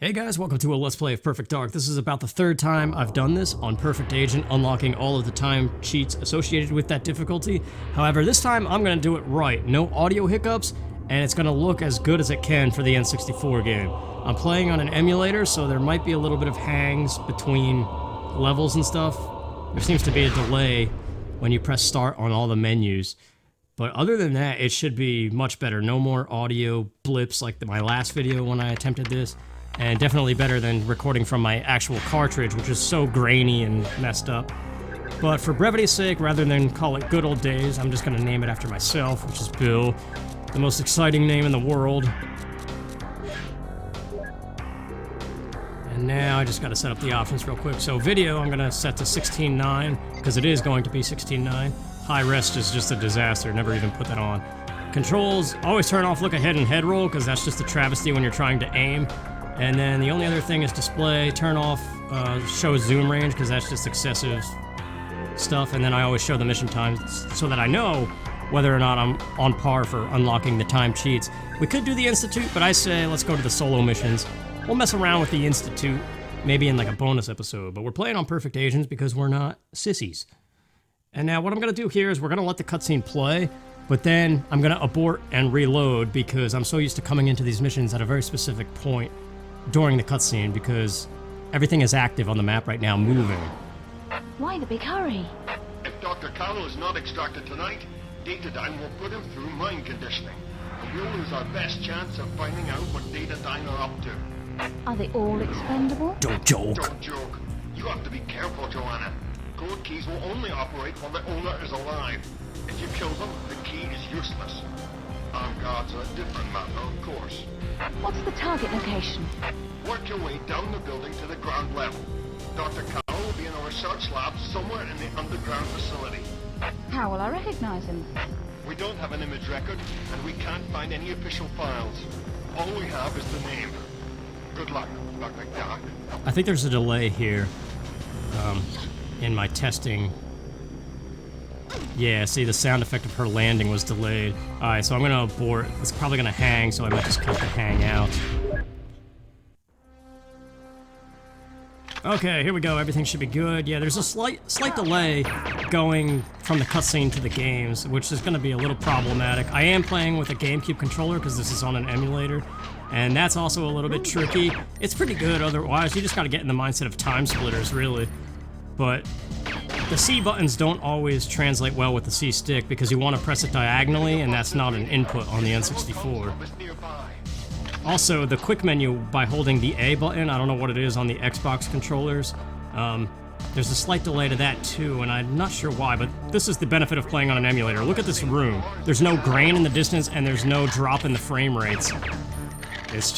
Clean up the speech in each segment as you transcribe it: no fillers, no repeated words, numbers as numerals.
Hey guys, welcome to a Let's Play of Perfect Dark. This is about the third time I've done this on Perfect Agent, unlocking all of the time cheats associated with that difficulty. However, this time I'm going to do it right. No audio hiccups, and it's going to look as good as it can for the N64 game. I'm playing on an emulator, so there might be a little bit of hangs between levels and stuff. There seems to be a delay when you press start on all the menus. But other than that, it should be much better. No more audio blips like my last video when I attempted this. And definitely better than recording from my actual cartridge, which is so grainy and messed up. But for brevity's sake, rather than call it good old days, I'm just going to name it after myself, which is Bill. The most exciting name in the world. And now I just got to set up the options real quick. So video, I'm going to set to 16:9, because it is going to be 16:9. High rest is just a disaster, never even put that on. Controls, always turn off look ahead and head roll, because that's just a travesty when you're trying to aim. And then the only other thing is display, turn off, show zoom range, because that's just excessive stuff. And then I always show the mission times so that I know whether or not I'm on par for unlocking the time cheats. We could do the Institute, but I say let's go to the solo missions. We'll mess around with the Institute, maybe in like a bonus episode, but we're playing on Perfect Agents because we're not sissies. And now what I'm going to do here is we're going to let the cutscene play, but then I'm going to abort and reload because I'm so used to coming into these missions at a very specific point during the cutscene because everything is active on the map right now, moving. Why the big hurry? If Dr. Caroll is not extracted tonight, dataDyne will put him through mind conditioning. And we'll lose our best chance of finding out what dataDyne are up to. Are they all expendable? Don't joke. Don't joke. You have to be careful, Joanna. Code keys will only operate while the owner is alive. If you kill them, the key is useless. Armed guards are a different matter, of course. What's the target location? Work your way down the building to the ground level. Dr. Caroll will be in a research lab somewhere in the underground facility. How will I recognize him? We don't have an image record, and we can't find any official files. All we have is the name. Good luck, Dr. Dark. I think there's a delay here in my testing. Yeah, see, the sound effect of her landing was delayed. Alright, so I'm gonna abort. It's probably gonna hang, so I might just cut the hang out. Okay, here we go. Everything should be good. Yeah, there's a slight delay going from the cutscene to the games, which is gonna be a little problematic. I am playing with a GameCube controller because this is on an emulator, and that's also a little bit tricky. It's pretty good otherwise. You just gotta get in the mindset of time splitters, really. But the C buttons don't always translate well with the C stick because you want to press it diagonally, and that's not an input on the N64. Also, the quick menu by holding the A button, I don't know what it is on the Xbox controllers, there's a slight delay to that too, and I'm not sure why, but this is the benefit of playing on an emulator. Look at this room. There's no grain in the distance, and there's no drop in the frame rates. It's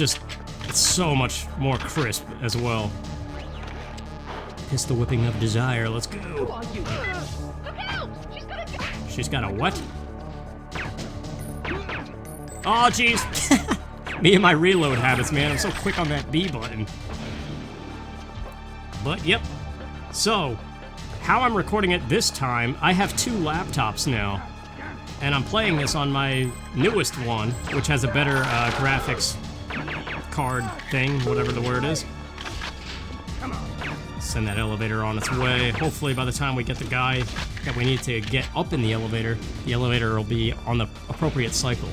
so much more crisp as well. Pistol whipping of desire, let's go. Who are you? Look out! She's got a gun! She's got a what? Oh, jeez. Me and my reload habits, man. I'm so quick on that B button. But, yep. So, how I'm recording it this time, I have two laptops now. And I'm playing this on my newest one, which has a better graphics card thing, whatever the word is. Send that elevator on its way. Hopefully by the time we get the guy that we need to get up in the elevator will be on the appropriate cycle.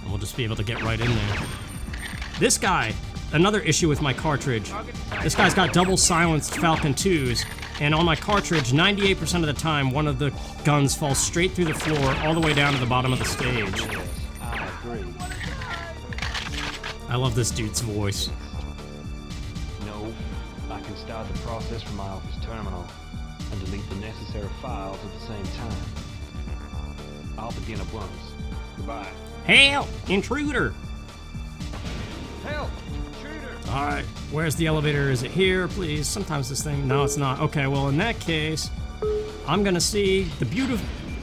And we'll just be able to get right in there. This guy, another issue with my cartridge. This guy's got double silenced Falcon 2s, and on my cartridge, 98% of the time, one of the guns falls straight through the floor all the way down to the bottom of the stage. I love this dude's voice. I can start the process from my office terminal and delete the necessary files at the same time. I'll begin at once. Goodbye. Help! Intruder! Help! Intruder! Alright, where's the elevator? Is it here, please? Sometimes this thing... No, it's not. Okay, well, in that case, I'm gonna see the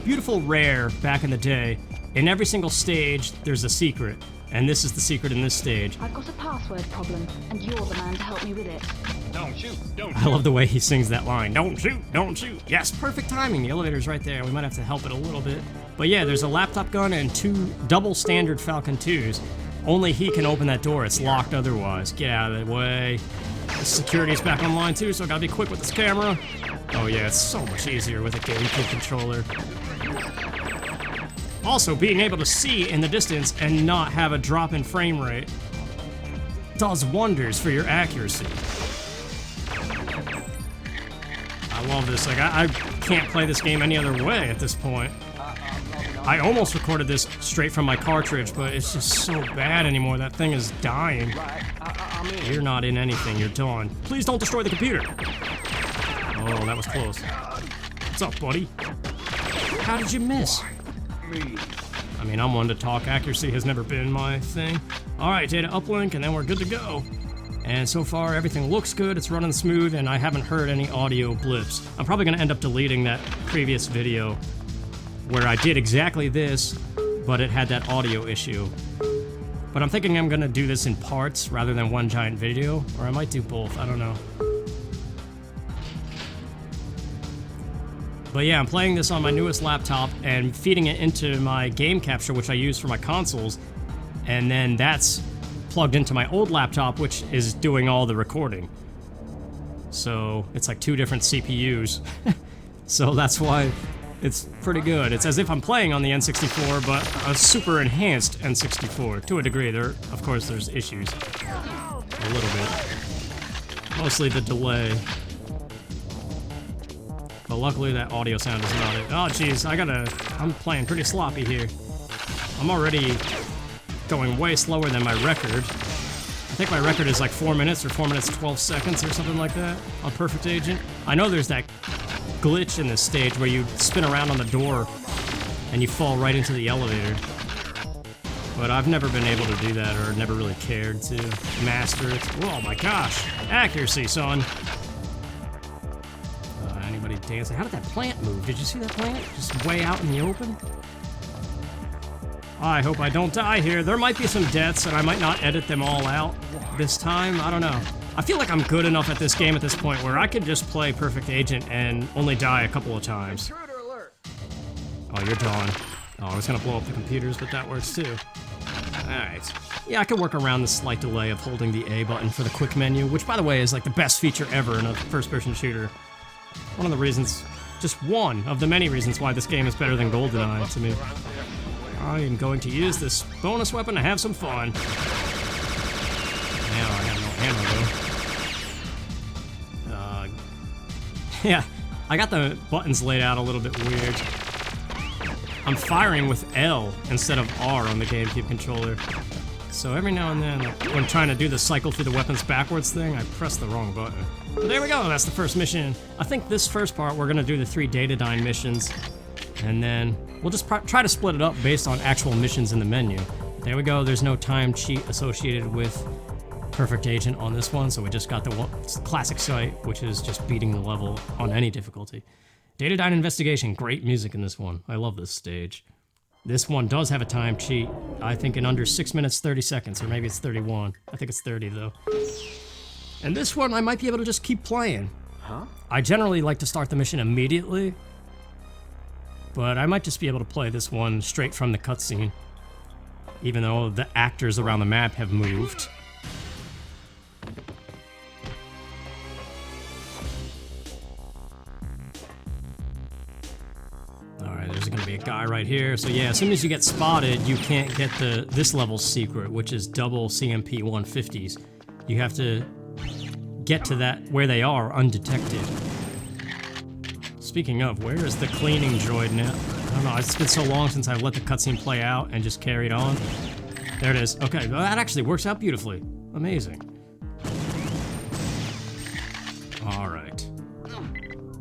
beautiful rare back in the day. In every single stage, there's a secret. And this is the secret in this stage. I've got a password problem, and you're the man to help me with it. Don't shoot! Don't I love the way he sings that line. Don't shoot! Don't shoot! Yes, perfect timing. The elevator's right there. We might have to help it a little bit. But yeah, there's a laptop gun and two double standard Falcon 2s. Only he can open that door. It's locked otherwise. Get out of the way. The security's back online too, so I gotta be quick with this camera. Oh yeah, it's so much easier with a GameCube controller. Also, being able to see in the distance and not have a drop in frame rate does wonders for your accuracy. I love this. Like, I can't play this game any other way at this point. I almost recorded this straight from my cartridge, but it's just so bad anymore. That thing is dying. You're not in anything. You're done. Please don't destroy the computer. Oh, that was close. What's up, buddy? How did you miss? I mean, I'm one to talk. Accuracy has never been my thing. Alright, data uplink, and then we're good to go. And so far, everything looks good, it's running smooth, and I haven't heard any audio blips. I'm probably going to end up deleting that previous video where I did exactly this, but it had that audio issue. But I'm thinking I'm going to do this in parts rather than one giant video, or I might do both, I don't know. But yeah, I'm playing this on my newest laptop and feeding it into my game capture, which I use for my consoles, and then that's plugged into my old laptop, which is doing all the recording. So it's like two different CPUs. So that's why it's pretty good. It's as if I'm playing on the N64, but a super enhanced N64 to a degree. Of course, there's issues. A little bit. Mostly the delay. But luckily that audio sound is not it. Oh jeez, I'm playing pretty sloppy here. I'm already going way slower than my record. I think my record is like 4 minutes or 4 minutes 12 seconds or something like that on Perfect Agent. I know there's that glitch in this stage where you spin around on the door and you fall right into the elevator. But I've never been able to do that, or never really cared to master it. Oh my gosh, accuracy, son. Anybody dancing? How did that plant move? Did you see that plant? Just way out in the open? I hope I don't die here. There might be some deaths, and I might not edit them all out this time. I don't know. I feel like I'm good enough at this game at this point where I could just play Perfect Agent and only die a couple of times. Oh, you're done. Oh, I was gonna blow up the computers, but that works too. Alright. Yeah, I can work around the slight delay of holding the A button for the quick menu, which, by the way, is like the best feature ever in a first-person shooter. One of the reasons, just one of the many reasons why this game is better than GoldenEye to me. I am going to use this bonus weapon to have some fun. Now I have no ammo though. Yeah, I got the buttons laid out a little bit weird. I'm firing with L instead of R on the GameCube controller. So every now and then, when trying to do the cycle through the weapons backwards thing, I press the wrong button. But there we go, that's the first mission. I think this first part, we're gonna do the 3 dataDyne missions, and then we'll just try to split it up based on actual missions in the menu. There we go, there's no time cheat associated with Perfect Agent on this one, so we just got the classic site, which is just beating the level on any difficulty. dataDyne Investigation, great music in this one. I love this stage. This one does have a time cheat, I think in under 6 minutes 30 seconds, or maybe it's 31. I think it's 30 though. And this one I might be able to just keep playing. Huh? I generally like to start the mission immediately, but I might just be able to play this one straight from the cutscene, even though the actors around the map have moved. Alright, there's gonna be a guy right here. So yeah, as soon as you get spotted, you can't get this level's secret, which is double CMP 150s. You have to get to that where they are undetected. Speaking of, where is the cleaning droid now? I don't know, it's been so long since I've let the cutscene play out and just carried on. There it is. Okay, well, that actually works out beautifully. Amazing. Alright.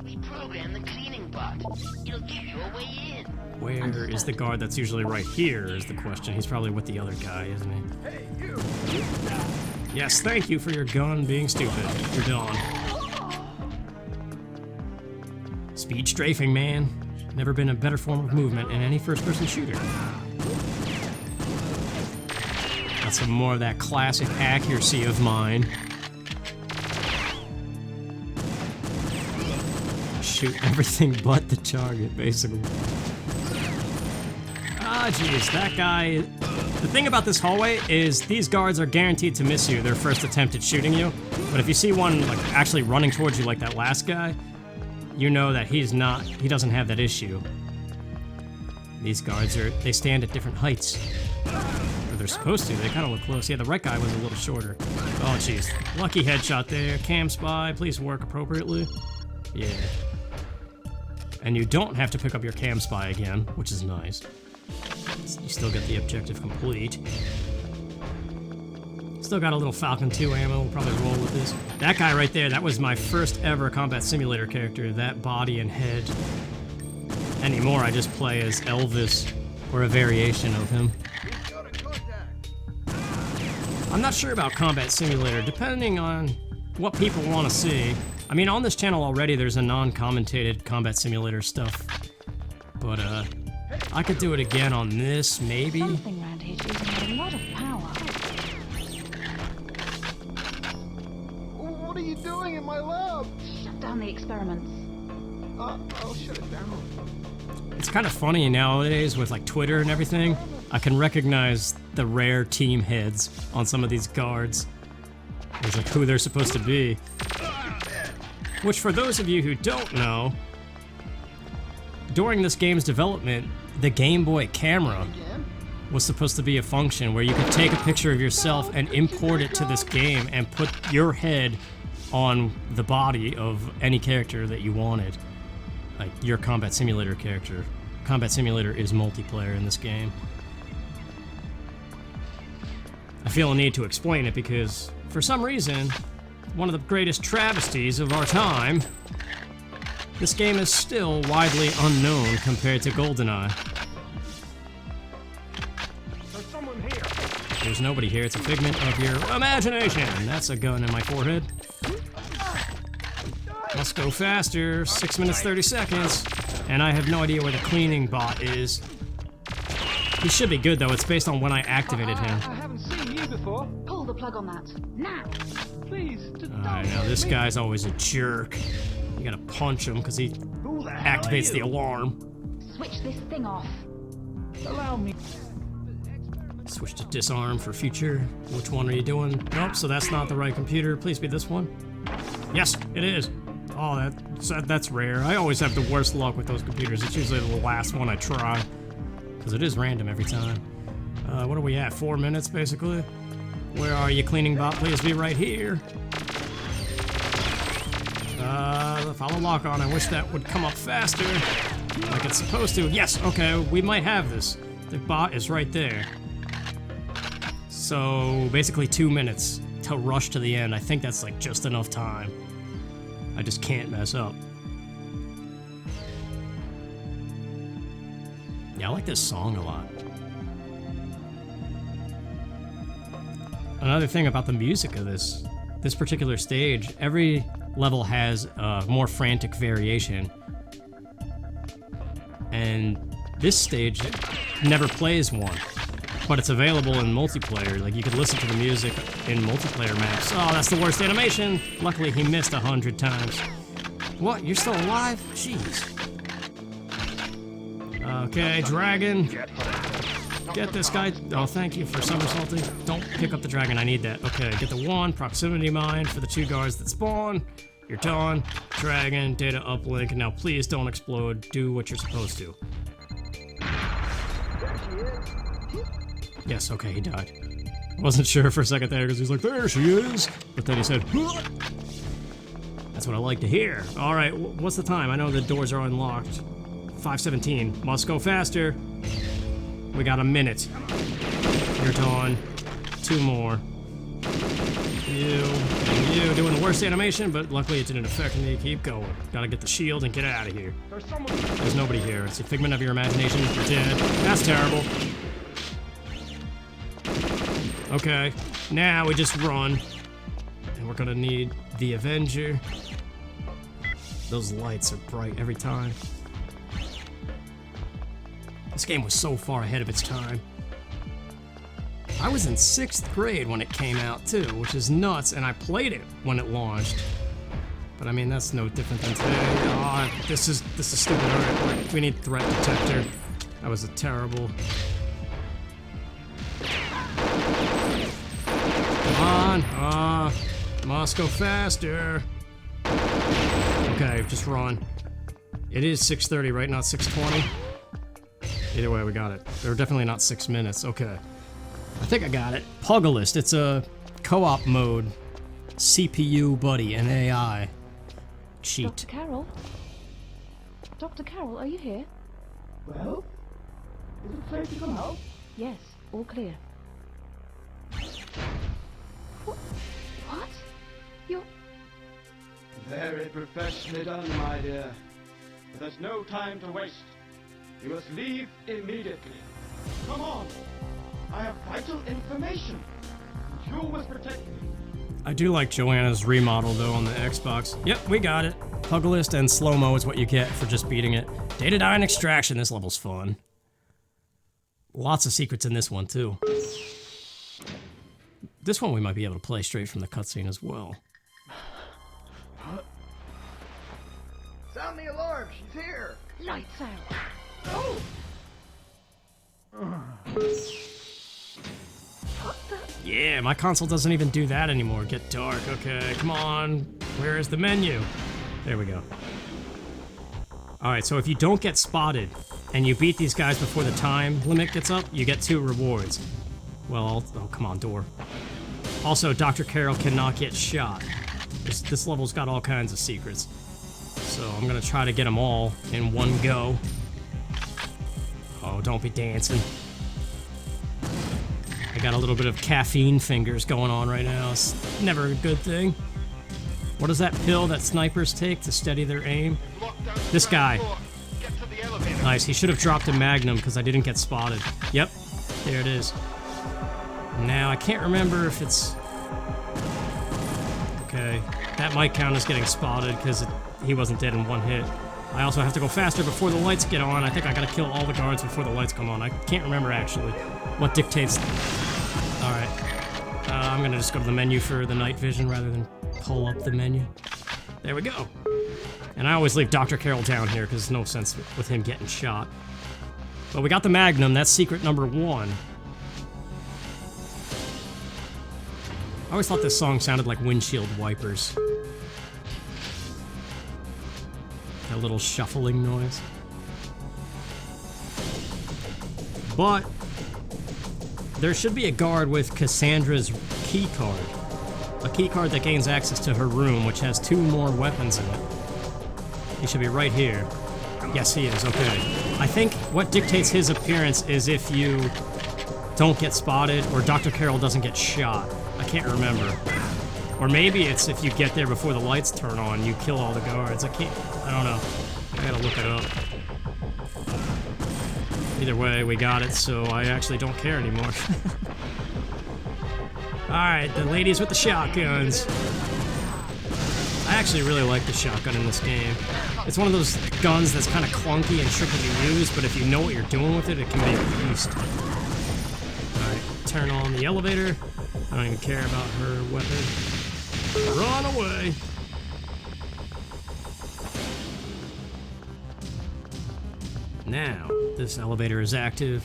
We programmed the cleaning bot. It'll give you a way in. Where is the guard that's usually right here is the question. He's probably with the other guy, isn't he? Hey, you! Yes, thank you for your gun being stupid. You're done. Speed strafing, man. Never been a better form of movement in any first-person shooter. Got some more of that classic accuracy of mine. Shoot everything but the target, basically. Ah, jeez, that guy The thing about this hallway is these guards are guaranteed to miss you their first attempt at shooting you. But if you see one like actually running towards you like that last guy, you know that he doesn't have that issue. These guards they stand at different heights. Or they're supposed to, they kind of look close. Yeah, the right guy was a little shorter. Oh jeez, lucky headshot there. Cam spy, please work appropriately. Yeah. And you don't have to pick up your cam spy again, which is nice. You still get the objective complete. Still got a little Falcon 2 ammo, we'll probably roll with this. That guy right there, that was my first ever combat simulator character, that body and head. Anymore, I just play as Elvis, or a variation of him. I'm not sure about combat simulator, depending on what people want to see. I mean, on this channel already, there's a non-commentated combat simulator stuff. But, I could do it again on this, maybe? Something around here is using a lot of power. What are you doing in my lab? Shut down the experiments. I'll shut it down. It's kind of funny nowadays with like Twitter and everything. I can recognize the rare team heads on some of these guards. It's like who they're supposed to be. Which, for those of you who don't know, during this game's development, the Game Boy camera was supposed to be a function where you could take a picture of yourself and import it to this game and put your head on the body of any character that you wanted. Like your Combat Simulator character. Combat Simulator is multiplayer in this game. I feel a need to explain it because, for some reason, one of the greatest travesties of our time, this game is still widely unknown compared to GoldenEye. There's someone here. There's nobody here, it's a figment of your imagination. That's a gun in my forehead. Must go faster, 6 minutes 30 seconds. And I have no idea where the cleaning bot is. He should be good though, it's based on when I activated him. I haven't seen you before. Pull the plug on that. Now! Please, Alright, now this guy's always a jerk. You gotta punch him because he activates the alarm. Switch this thing off. Allow me. Switch to disarm for future. Which one are you doing? Nope, so that's not the right computer. Please be this one. Yes, it is. Oh, that's rare. I always have the worst luck with those computers. It's usually the last one I try. Because it is random every time. What are we at? 4 minutes, basically? Where are you, cleaning bot? Please be right here. Follow lock on. I wish that would come up faster. Like it's supposed to. Yes, okay, we might have this. The bot is right there. So, basically 2 minutes to rush to the end. I think that's like just enough time. I just can't mess up. Yeah, I like this song a lot. Another thing about the music of this particular stage, every level has a more frantic variation. And this stage never plays one, but it's available in multiplayer. Like you could listen to the music in multiplayer maps. Oh, that's the worst animation. Luckily he missed 100 times. What, you're still alive? Jeez. Okay, dragon. Get this guy. Oh, thank you for somersaulting. Don't pick up the dragon, I need that. Okay, get the one, proximity mine for the 2 guards that spawn. You're done. Dragon, data uplink, and now please don't explode. Do what you're supposed to. Yes, okay, he died. Wasn't sure for a second there because he's like, there she is. But then he said, huh! That's what I like to hear. All right, what's the time? I know the doors are unlocked. 5:17. Must go faster. We got a minute. You're done. 2 more. You and you doing the worst animation, but luckily it didn't affect me. Keep going. Gotta get the shield and get out of here. There's nobody here. It's a figment of your imagination. You're dead. That's terrible. Okay, now we just run. And we're gonna need the Avenger. Those lights are bright every time. This game was so far ahead of its time. I was in 6th grade when it came out too, which is nuts, and I played it when it launched. But I mean, that's no different than today. Oh, this is stupid. Alright, we need threat detector. That was a terrible. on. Must go faster. Okay, just run. It is 6:30, right? Not 6:20? Either way, we got it. They're definitely not 6 minutes. Okay. I think I got it. Pugilist. It's a co-op mode. CPU buddy and AI. Cheat. Dr. Caroll? Dr. Caroll, are you here? Well? Is it safe to come out? Yes, all clear. What? You're... Very professionally done, my dear. But there's no time to waste. You must leave immediately. Come on! I have vital information. You must protect me. I do like Joanna's remodel, though, on the Xbox. Yep, we got it. Pugilist and slow-mo is what you get for just beating it. dataDyne extraction. This level's fun. Lots of secrets in this one, too. This one we might be able to play straight from the cutscene as well. Sound the alarm! She's here! Lights out! Oh! What the... Yeah, my console doesn't even do that anymore. Get dark. Okay, come on. Where is the menu? There we go. Alright, so if you don't get spotted, and you beat these guys before the time limit gets up, you get 2 rewards. Well, oh, come on, door. Also, Dr. Caroll cannot get shot. This level's got all kinds of secrets. So I'm gonna try to get them all in one go. Oh, don't be dancing. I got a little bit of caffeine fingers going on right now. It's never a good thing. What is that pill that snipers take to steady their aim? This guy. Get to the elevator. Nice, he should have dropped a magnum because I didn't get spotted. Yep, there it is. Now, I can't remember if it's... Okay, that might count as getting spotted because he wasn't dead in one hit. I also have to go faster before the lights get on. I think I gotta kill all the guards before the lights come on. I can't remember, actually, what dictates... Alright. I'm gonna just go to the menu for the night vision rather than pull up the menu. There we go. And I always leave Dr. Caroll down here because there's no sense with him getting shot. But we got the Magnum. That's secret number 1. I always thought this song sounded like windshield wipers. That little shuffling noise. But there should be a guard with Cassandra's key card. A key card that gains access to her room, which has 2 more weapons in it. He should be right here. Yes, he is. Okay. I think what dictates his appearance is if you don't get spotted or Dr. Caroll doesn't get shot. I can't remember. Or maybe it's if you get there before the lights turn on, you kill all the guards. I don't know. I gotta look it up. Either way, we got it, so I actually don't care anymore. Alright, the ladies with the shotguns. I actually really like the shotgun in this game. It's one of those guns that's kind of clunky and tricky to use, but if you know what you're doing with it, it can be a beast. Alright, turn on the elevator. I don't even care about her weapon. Run away! Now, this elevator is active.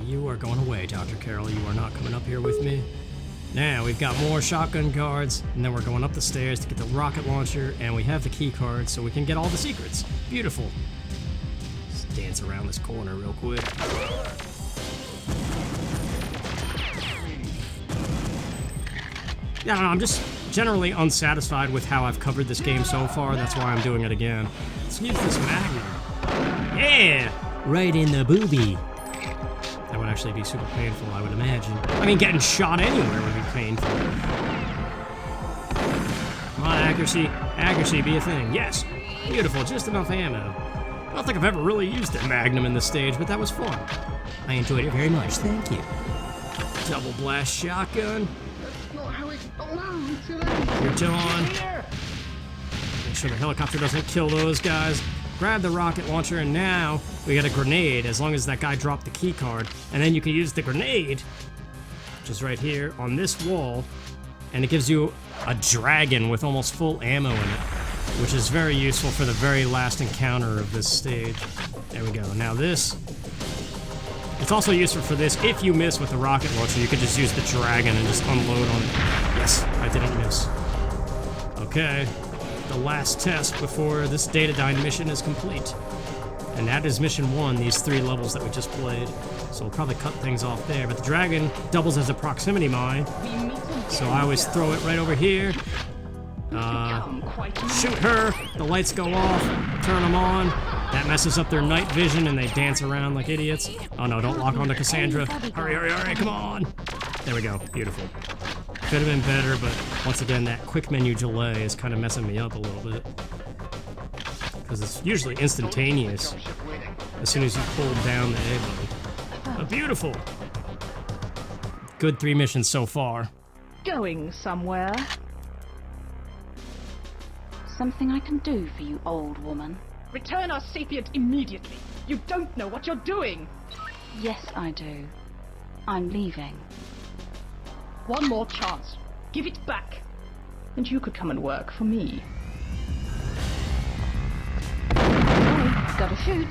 You are going away, Dr. Caroll. You are not coming up here with me. Now, we've got more shotgun guards, and then we're going up the stairs to get the rocket launcher, and we have the key card so we can get all the secrets. Beautiful. Let's dance around this corner real quick. Yeah, I'm just generally unsatisfied with how I've covered this game so far. That's why I'm doing it again. Let's use this Magnum. Yeah! Right in the boobie. That would actually be super painful, I would imagine. I mean, getting shot anywhere would be painful. Come on, accuracy. Accuracy be a thing. Yes! Beautiful, just enough ammo. I don't think I've ever really used a Magnum in this stage, but that was fun. I enjoyed it very much, thank you. Double blast shotgun. You're done. Make sure the helicopter doesn't kill those guys. Grab the rocket launcher, and now we got a grenade, as long as that guy dropped the key card. And then you can use the grenade, which is right here on this wall, and it gives you a dragon with almost full ammo in it, which is very useful for the very last encounter of this stage. There we go. Now this It's also useful for this. If you miss with the rocket launcher, you could just use the dragon and just unload on it. Yes, I didn't miss. Okay, the last test before this dataDyne mission is complete. And that is mission 1, these 3 levels that we just played. So we'll probably cut things off there. But the dragon doubles as a proximity mine. So I always throw it right over here. Shoot her, the lights go off, turn them on. That messes up their night vision and they dance around like idiots. Oh no, don't lock onto Cassandra. Hurry, hurry, hurry, come on. There we go, beautiful. Could have been better, but once again, that quick menu delay is kind of messing me up a little bit. Because it's usually instantaneous as soon as you pull down the A button. But beautiful. Good 3 missions so far. Going somewhere? Something I can do for you, old woman? Return our sapient immediately. You don't know what you're doing. Yes, I do. I'm leaving. One more chance. Give it back. And you could come and work for me. Sorry, gotta shoot.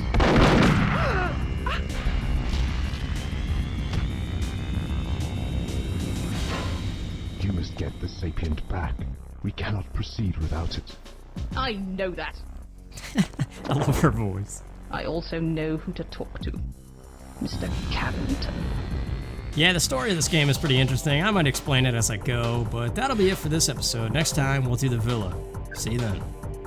You must get the sapient back. We cannot proceed without it. I know that. I love her voice. I also know who to talk to. Mr. Carrington. Yeah, the story of this game is pretty interesting. I might explain it as I go, but that'll be it for this episode. Next time, we'll do the villa. See you then.